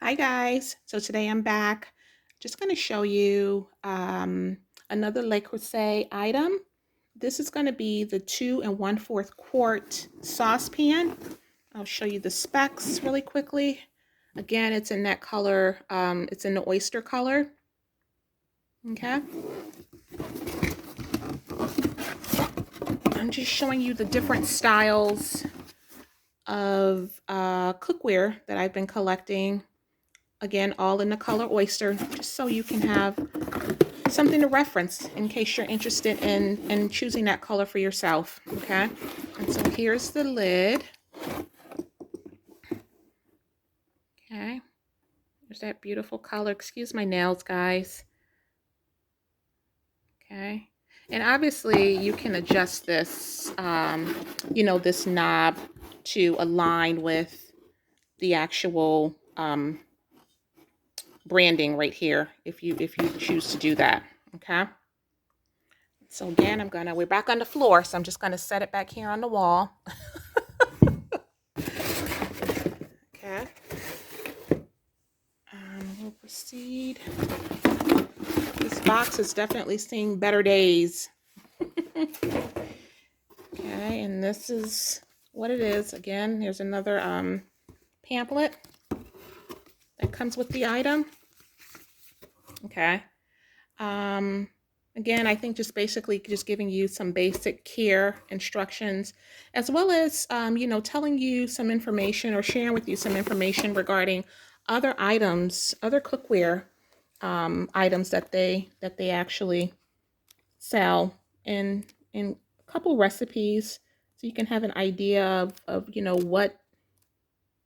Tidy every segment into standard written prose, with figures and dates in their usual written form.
Hi guys, so today I'm back. Just going to show you another Le Creuset item. This is going to be the 2 1/4 quart saucepan. I'll show you the specs really quickly. Again, it's in that color, it's in the oyster color. Okay, I'm just showing you the different styles of cookware that I've been collecting. Again, all in the color oyster, just so you can have something to reference in case you're interested in choosing that color for yourself. Okay, and so here's the lid. Okay, there's that beautiful color. Excuse my nails, guys. Okay, and obviously you can adjust this this knob to align with the actual branding right here if you choose to do that. Okay, so again, we're back on the floor, so I'm just gonna set it back here on the wall. Okay. We'll proceed. This box is definitely seeing better days. Okay, and this is what it is. Again, here's another pamphlet that comes with the item. Okay. Um, Again, I think just basically just giving you some basic care instructions, as well as telling you some information or sharing with you some information regarding other items, other cookware items that they actually sell in a couple recipes, so you can have an idea of what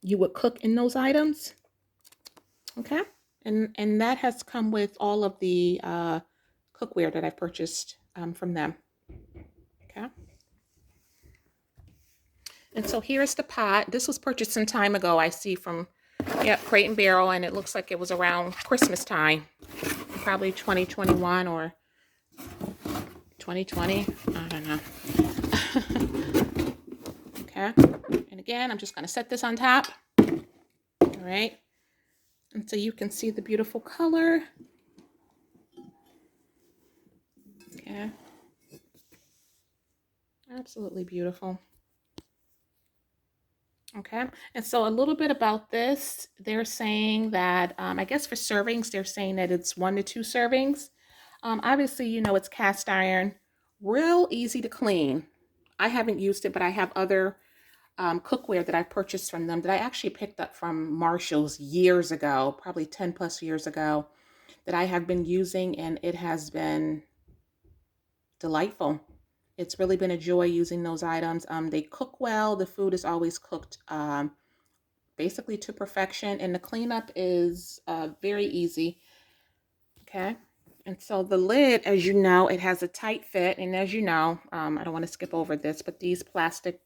you would cook in those items. Okay, and that has come with all of the cookware that I purchased from them. Okay, and so here's the pot. This was purchased some time ago, I see, from Crate and Barrel, and it looks like it was around Christmas time, probably 2021 or 2020. I don't know. Okay, and again, I'm just going to set this on top. All right, and so you can see the beautiful color. Okay, absolutely beautiful. Okay, and so a little bit about this. They're saying that, I guess for servings, they're saying that it's 1 to 2 servings. Obviously, it's cast iron, real easy to clean. I haven't used it, but I have other cookware that I purchased from them that I actually picked up from Marshall's years ago, probably 10 plus years ago, that I have been using, and it has been delightful. It's really been a joy using those items. They cook well. The food is always cooked basically to perfection, and the cleanup is very easy. Okay. And so the lid, as you know, it has a tight fit. And as you know, I don't want to skip over this, but these plastic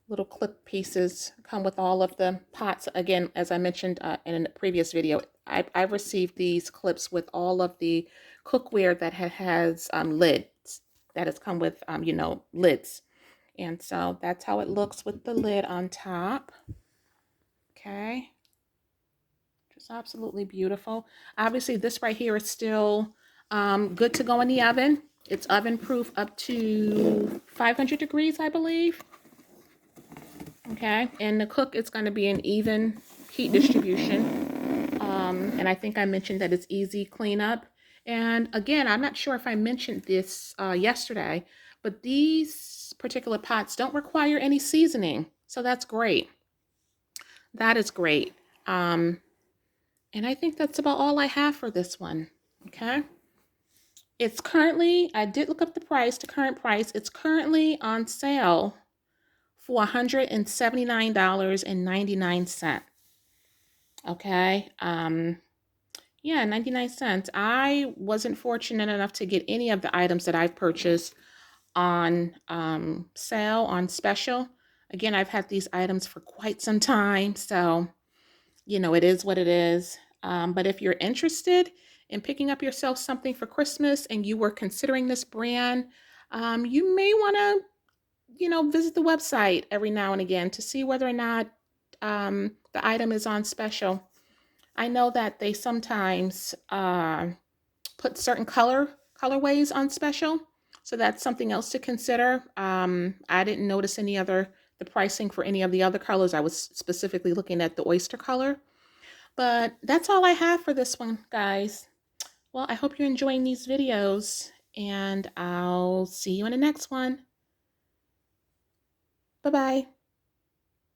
little clip pieces come with all of the pots. Again, as I mentioned in a previous video, I've received these clips with all of the cookware that has lids, that has come with, lids. And so that's how it looks with the lid on top. Okay. Just absolutely beautiful. Obviously, this right here is still good to go in the oven. It's oven proof up to 500 degrees, I believe. Okay, and the cook, it's going to be an even heat distribution. And I think I mentioned that it's easy cleanup. And again, I'm not sure if I mentioned this yesterday, but these particular pots don't require any seasoning. So that's great. That is great. And I think that's about all I have for this one. Okay. It's currently, I did look up the price, the current price. It's currently on sale for $179.99. Okay. Yeah, 99 cents. I wasn't fortunate enough to get any of the items that I've purchased on sale, on special. Again, I've had these items for quite some time, so it is what it is. But if you're interested in picking up yourself something for Christmas and you were considering this brand, you may want to, visit the website every now and again to see whether or not the item is on special. I know that they sometimes put certain colorways on special, so that's something else to consider. I didn't notice the pricing for any of the other colors. I was specifically looking at the oyster color. But that's all I have for this one, guys. Well, I hope you're enjoying these videos, and I'll see you in the next one. Bye-bye.